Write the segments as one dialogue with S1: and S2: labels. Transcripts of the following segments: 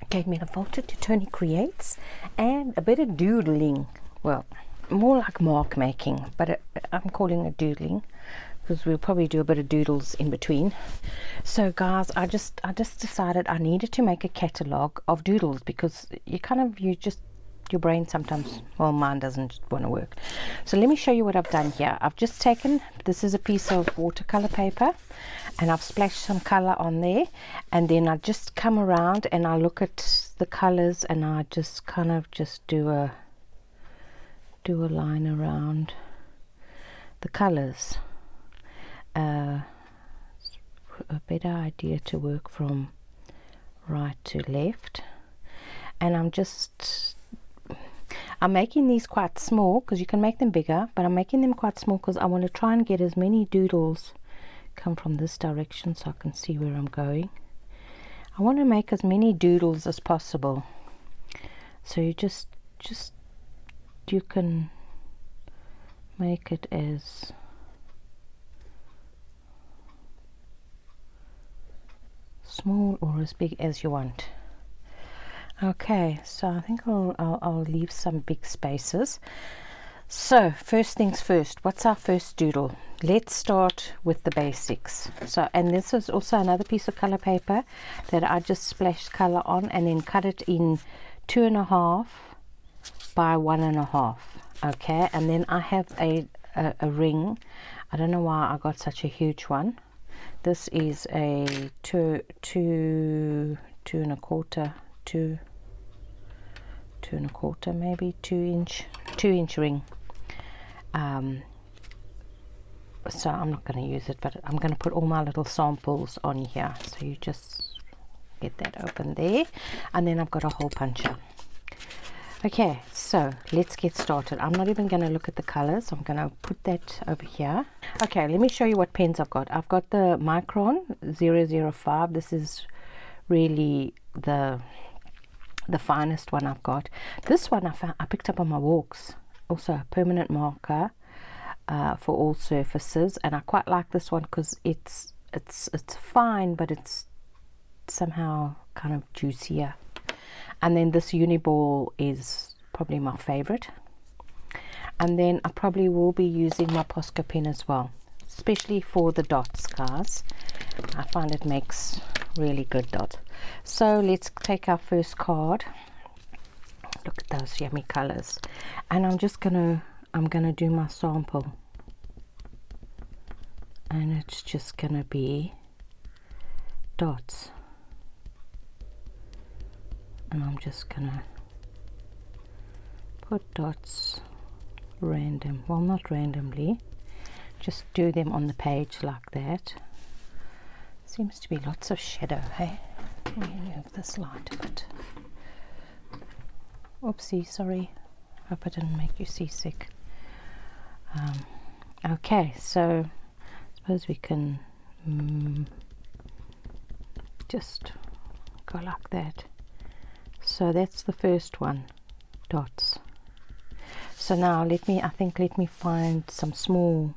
S1: gave me a voucher to Toni Creates and a bit of doodling. Well, more like mark making, but I'm calling it doodling because we'll probably do a bit of doodles in between. So guys, I just decided I needed to make a catalogue of doodles because your brain sometimes, well, mine doesn't want to work. So let me show you what I've done here. I've just taken, this is a piece of watercolor paper, and I've splashed some color on there, and then I just come around and I look at the colors and I just kind of just do a line around the colors. A better idea to work from right to left, and I'm making these quite small because you can make them bigger, but I'm making them quite small because I want to try and get as many doodles come from this direction so I can see where I'm going. I want to make as many doodles as possible. So you can make it as small or as big as you want. Okay, so I think I'll leave some big spaces. So first things first, what's our first doodle? Let's start with the basics. So, and this is also another piece of color paper that I just splashed color on and then cut it in 2.5 by 1.5. Okay, and then I have a ring. I don't know why I got such a huge one. This is a 2.25, maybe 2-inch ring. So I'm not going to use it, but I'm going to put all my little samples on here. So you just get that open there, and then I've got a hole puncher. Okay, so let's get started. I'm not even going to look at the colors. I'm going to put that over here. Okay, let me show you what pens I've got. I've got the Micron 005. This is really the finest one I've got. This one I picked up on my walks. Also a permanent marker for all surfaces, and I quite like this one because it's fine, but it's somehow kind of juicier. And then this Uniball is probably my favorite. And then I probably will be using my Posca pen as well, especially for the dots, guys. I find it makes really good dots. So let's take our first card. Look at those yummy colors. And I'm gonna do my sample. And it's just gonna be dots. And I'm just gonna put dots random, well, not randomly, just do them on the page like that. Seems to be lots of shadow. Hey, let me move this light a bit. Oopsie, sorry, hope I didn't make you seasick. Okay, so I suppose we can just go like that. So that's the first one, dots. So now let me find some small.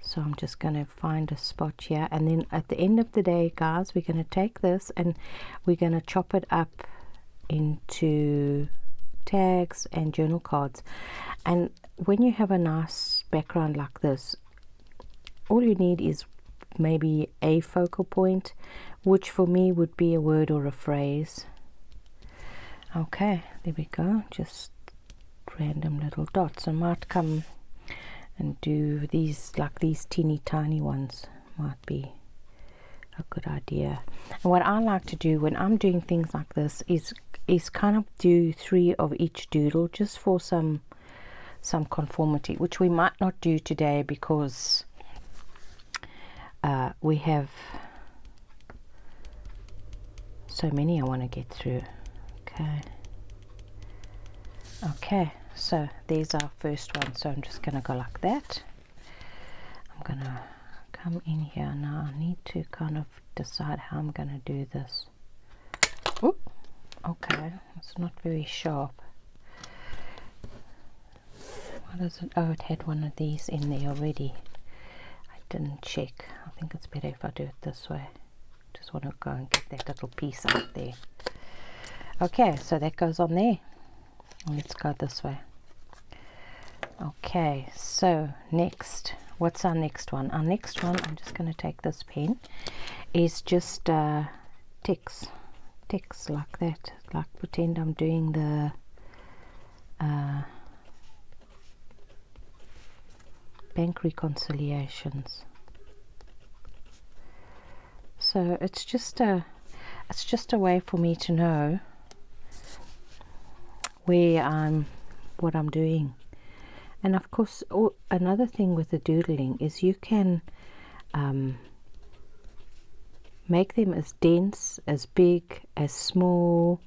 S1: So I'm just going to find a spot here, and then at the end of the day, guys, we're going to take this and we're going to chop it up into tags and journal cards. And when you have a nice background like this, all you need is maybe a focal point, which for me would be a word or a phrase. Okay, there we go, just random little dots. I might come and do these, like these teeny tiny ones might be a good idea. And what I like to do when I'm doing things like this is kind of do 3 of each doodle, just for some conformity, which we might not do today because we have so many I want to get through. Okay, so there's our first one. So I'm just going to go like that. I'm going to come in here now. I need to kind of decide how I'm going to do this. Oop, okay, it's not very sharp. What is it? Oh, it had one of these in there already. I didn't check. I think it's better if I do it this way. Just want to go and get that little piece out there. Okay, so that goes on there. Let's go this way. Okay, so next, what's our next one? Our next one, I'm just going to take this pen, is just ticks like that, like pretend I'm doing the bank reconciliations. So it's just a way for me to know where what I'm doing. And of course, another thing with the doodling is you can make them as dense, as big, as small,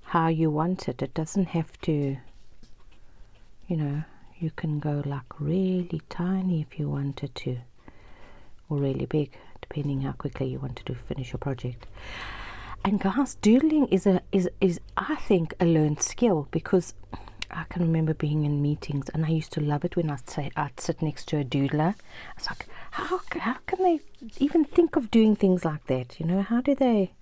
S1: how you want it. It doesn't have to, you know, you can go like really tiny if you wanted to, or really big, depending how quickly you want to finish your project. And guys, doodling is I think a learned skill, because I can remember being in meetings and I used to love it when I'd sit next to a doodler. It's like, how can they even think of doing things like that? You know, how do they?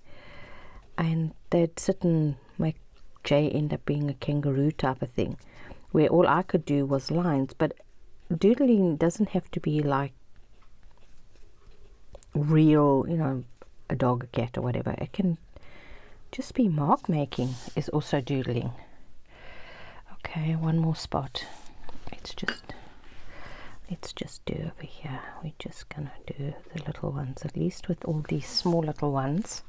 S1: And they'd sit and make J end up being a kangaroo type of thing, where all I could do was lines. But doodling doesn't have to be like real, you know, a dog, a cat, or whatever. It can just be mark making is also doodling. Okay, one more spot. Let's just do over here. We're just gonna do the little ones, at least with all these small little ones.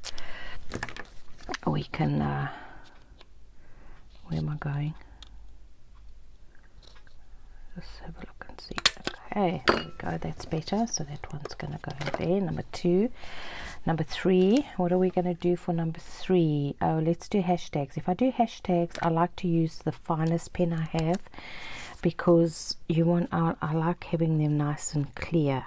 S1: We can where am I going? Just have a look and see. Okay, there we go, that's better. So that one's gonna go there. Number 2. Number 3, what are we going to do for number 3? Oh, let's do hashtags. If I do hashtags, I like to use the finest pen I have, because I like having them nice and clear.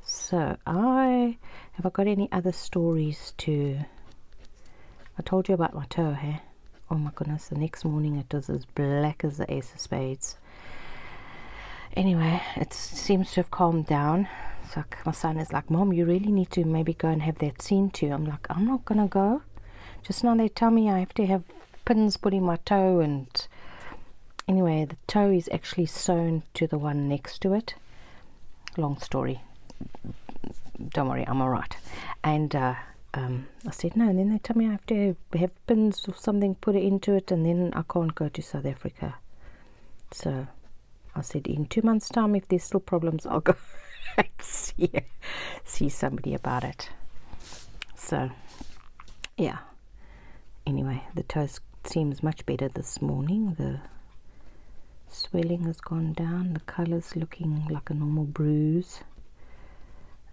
S1: So have I got any other stories to? I told you about my toe, hey? Oh my goodness, the next morning it was as black as the ace of spades. Anyway, it seems to have calmed down. So my son is like, Mom, you really need to maybe go and have that seen to. I'm like, I'm not gonna go. Just now they tell me I have to have pins put in my toe, and anyway, the toe is actually sewn to the one next to it. Long story. Don't worry, I'm alright. And I said no, and then they tell me I have to have pins or something put into it, and then I can't go to South Africa. So I said, in 2 months' time, if there's still problems, I'll go and see somebody about it. So, yeah. Anyway, the toe seems much better this morning. The swelling has gone down. The colour's looking like a normal bruise.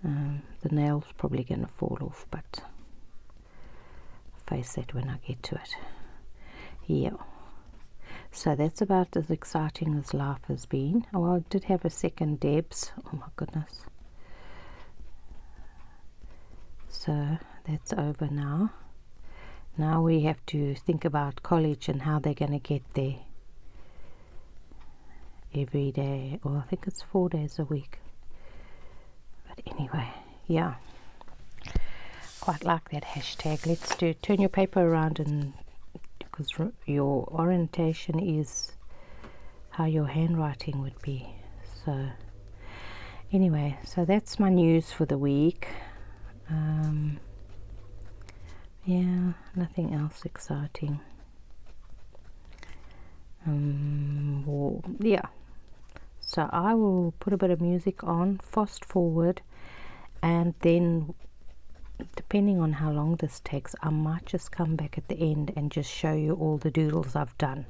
S1: The nail's probably going to fall off, but I'll face that when I get to it. Yeah. So that's about as exciting as life has been. Oh, I did have a second Debs. Oh my goodness. So that's over now. Now we have to think about college and how they're going to get there every day. Or I think it's 4 days a week. But anyway, yeah. Quite like that hashtag. Let's turn your paper around, and because your orientation is how your handwriting would be. So anyway, so that's my news for the week. Yeah, nothing else exciting. Well, yeah, so I will put a bit of music on, fast forward, and then depending on how long this takes, I might just come back at the end and just show you all the doodles I've done,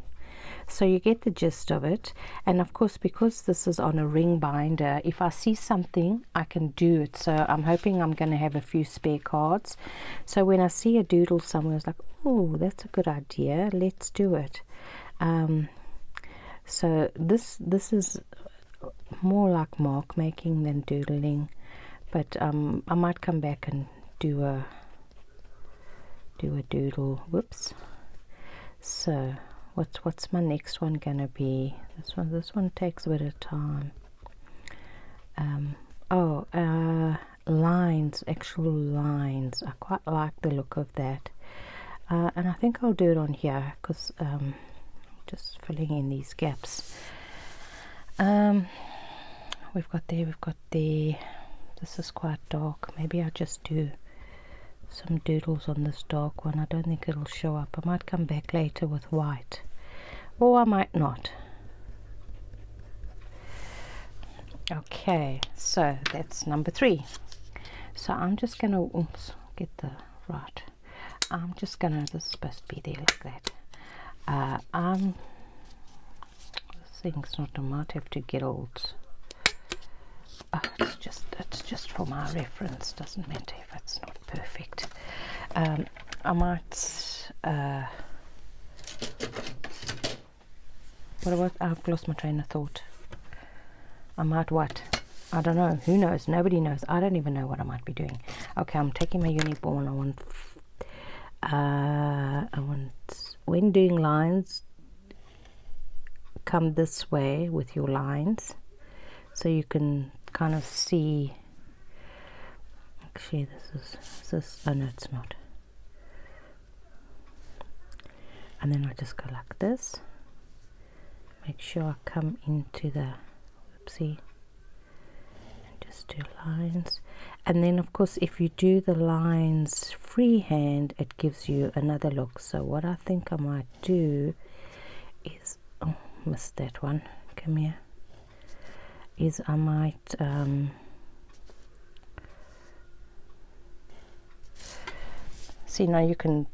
S1: so you get the gist of it. And of course, because this is on a ring binder, if I see something, I can do it. So I'm hoping I'm going to have a few spare cards, so when I see a doodle somewhere, it's like, oh, that's a good idea, let's do it. So this is more like mark making than doodling, but I might come back and do a doodle. Whoops. So what's my next one gonna be? This one takes a bit of time. lines, actual lines. I quite like the look of that, and I think I'll do it on here because just filling in these gaps. We've got there. This is quite dark. Maybe I'll just do some doodles on this dark one. I don't think it'll show up. I might come back later with white, or I might not. Okay, so that's number 3. So I'm just gonna get the right. I'm just gonna, this is supposed to be there like that. This thing's not, I might have to get old. It's just for my reference. Doesn't matter if it's not perfect. I might. What about? I've lost my train of thought. I might what? I don't know. Who knows? Nobody knows. I don't even know what I might be doing. Okay, I'm taking my unicorn. I want when doing lines, come this way with your lines, so you can kind of see. Actually, this is. Oh no, it's not. And then I just go like this. Make sure I come into the. Oopsie. Just do lines, and then of course if you do the lines freehand it gives you another look. So what I think I might do is, oh, missed that one, come here, is I might see, now you can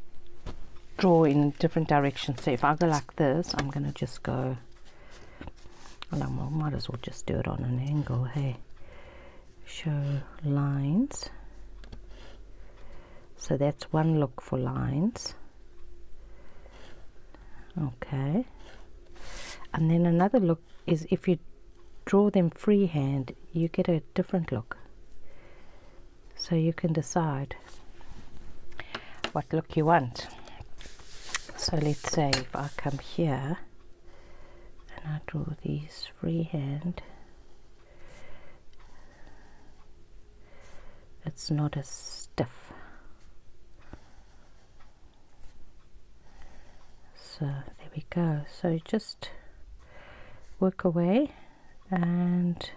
S1: draw in different directions. So if I go like this, I'm gonna just go, well, I might as well just do it on an angle. Hey, show lines. So that's one look for lines. Okay, and then another look is if you draw them freehand you get a different look, so you can decide what look you want. So let's say if I come here and I draw these freehand, it's not as stiff. So there we go. So just work away and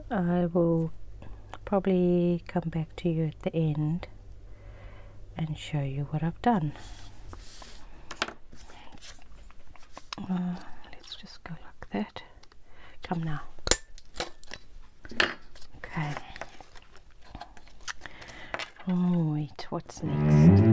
S1: I will probably come back to you at the end and show you what I've done. Let's just go like that. Come now. Okay. Oh wait, what's next?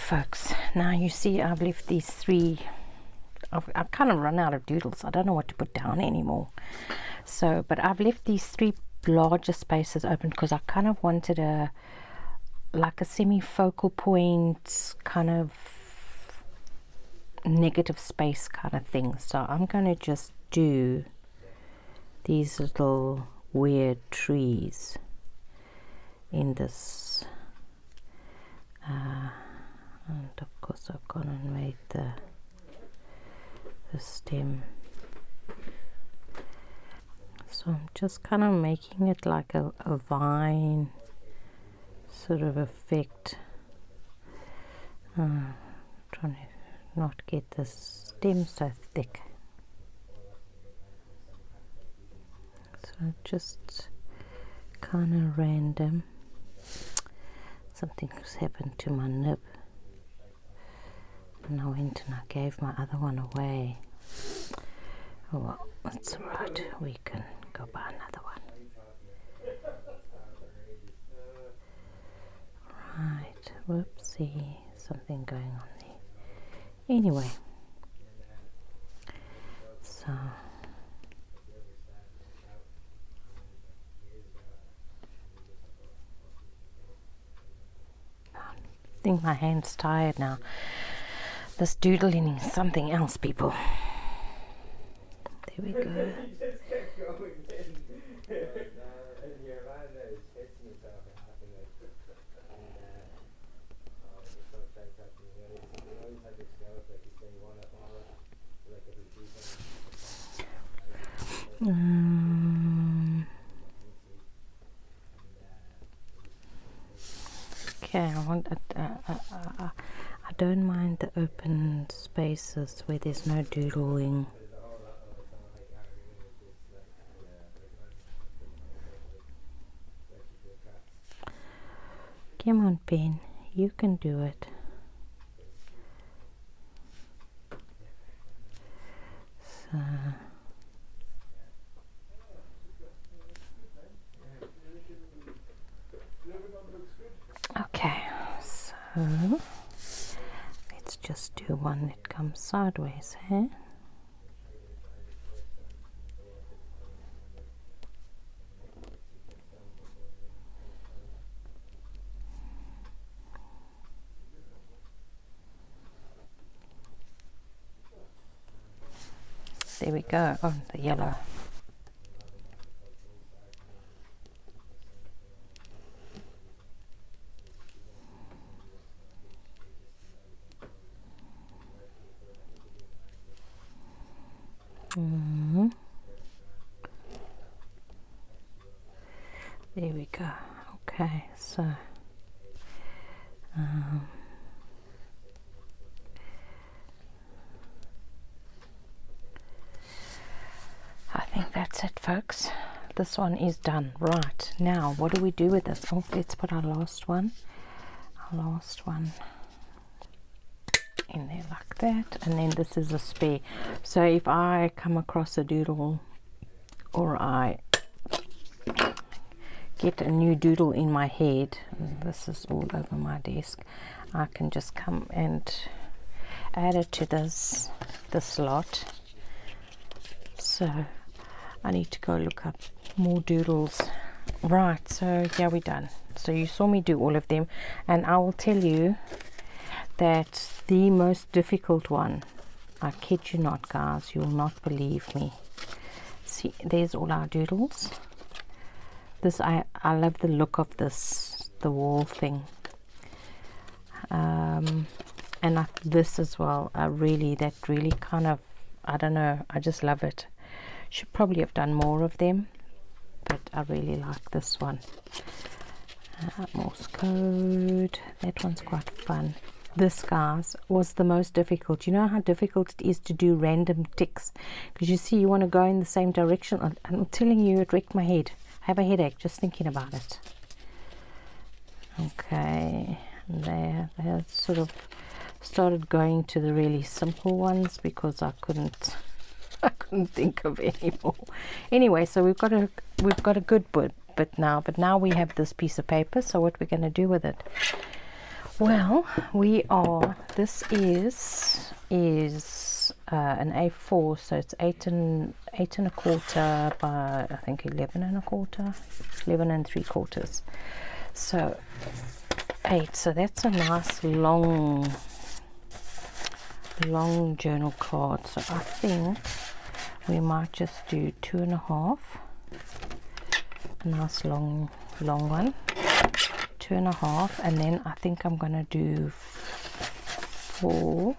S1: folks, now you see I've left these three. I've kind of run out of doodles. I don't know what to put down anymore. So, but I've left these three larger spaces open because I kind of wanted like a semi-focal point kind of negative space kind of thing. So I'm going to just do these little weird trees in this. And of course I've gone and made the stem. So I'm just kind of making it like a vine sort of effect. Trying to not get the stem so thick. So just kind of random. Something's happened to my nib. And I went and I gave my other one away. Oh well, that's alright. We can go buy another one. Right, whoopsie. Something going on there. Anyway. So I think my hand's tired now. This doodling is something else, people. There we go. Okay, I don't mind the open spaces where there's no doodling. Come on, Ben, you can do it. So okay, so let's just do one that comes sideways here. There we go. Oh, the yellow. There we go. Okay, so I think that's it, folks. This one is done. Right, now what do we do with this? Oh, let's put our last one in there like that, and then this is a spare. So if I come across a doodle or I get a new doodle in my head, this is all over my desk, I can just come and add it to this lot. So I need to go look up more doodles. Right, so yeah, we're done. So you saw me do all of them, and I will tell you that the most difficult one, I kid you not guys, you will not believe me. See, there's all our doodles. This, I love the look of this, the wall thing. And this as well, that really kind of, I don't know, I just love it. Should probably have done more of them, but I really like this one. Morse code, that one's quite fun. This, guys, was the most difficult. You know how difficult it is to do random ticks, because you see you want to go in the same direction. I'm telling you, it wrecked my head. I have a headache just thinking about it. Okay, there sort of started going to the really simple ones because I couldn't think of any more. Anyway, so we've got a good bit now, but now we have this piece of paper. So what we're going to do with it? Well, this is an A4, so it's eight and a quarter by, I think, 11 and a quarter, 11 and 3/4. So 8, so that's a nice long journal card. So I think we might just do 2.5, a nice long one, 2.5, and then I think I'm gonna do 4.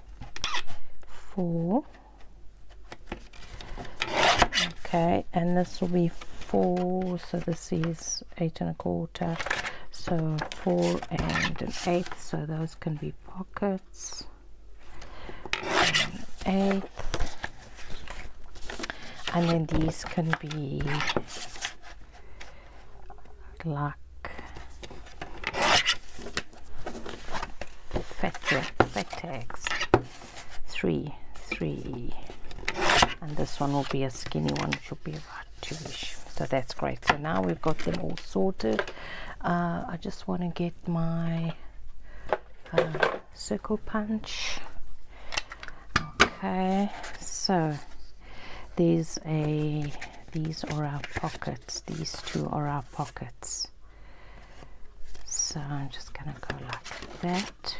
S1: Okay, and this will be 4, so this is 8 and a quarter, so 4 and an 8, so those can be pockets. 1/8, and then these can be like fat tags. 3, and this one will be a skinny one, which will be about 2ish. So that's great. So now we've got them all sorted. I just want to get my circle punch. Okay, so these are our pockets. These two are our pockets. So I'm just gonna go like that.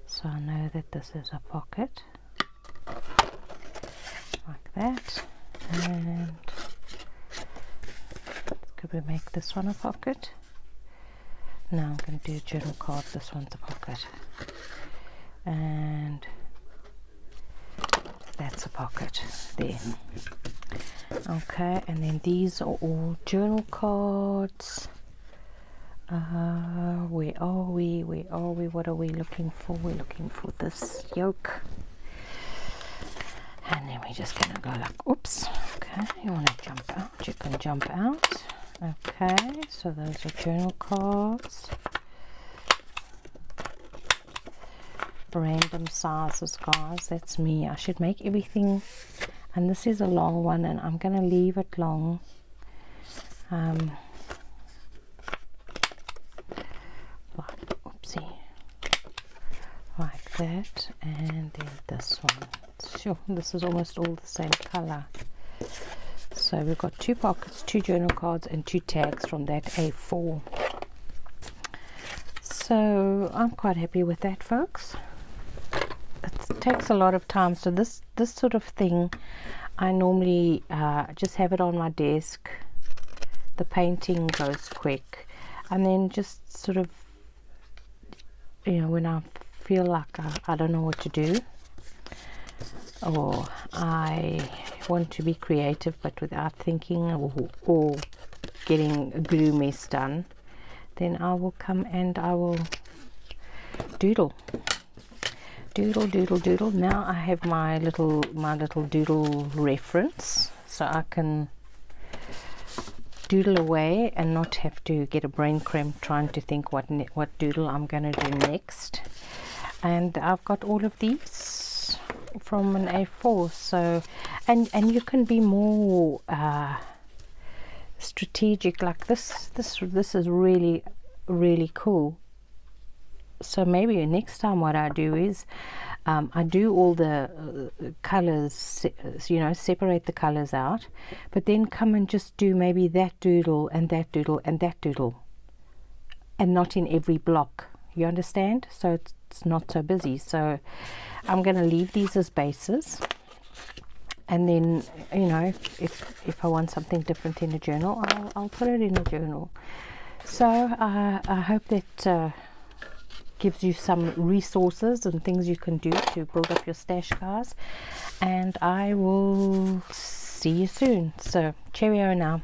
S1: So I know that this is a pocket, like that, and could we make this one a pocket? No, I'm going to do a journal card. This one's a pocket, and that's a pocket there. Okay, and then these are all journal cards. Where are we? What are we looking for? We're looking for this yoke, and then we're just gonna go like, oops. Okay, you want to jump out, you can jump out. Okay, so those are journal cards, random sizes, guys. That's me. I should make everything, and this is a long one, and I'm gonna leave it long. Like that, and then this one. Sure, this is almost all the same color. So we've got 2 pockets, 2 journal cards, and 2 tags from that A4. So I'm quite happy with that, folks. It takes a lot of time. So this sort of thing, I normally just have it on my desk. The painting goes quick, and then just sort of, you know, when I feel like I don't know what to do, or I want to be creative but without thinking, or getting a glue mess done, then I will come and I will doodle. Now I have my little doodle reference, so I can doodle away and not have to get a brain cramp trying to think what doodle I'm going to do next. And I've got all of these from an A4, so and you can be more strategic. Like this is really cool. So maybe next time what I do is I do all the colors, you know, separate the colors out, but then come and just do maybe that doodle and that doodle and that doodle, and not in every block. You understand? So it's not so busy. So I'm going to leave these as bases, and then, you know, if I want something different in a journal, I'll put it in a journal. So I hope that gives you some resources and things you can do to build up your stash, guys, and I will see you soon. So cheerio now.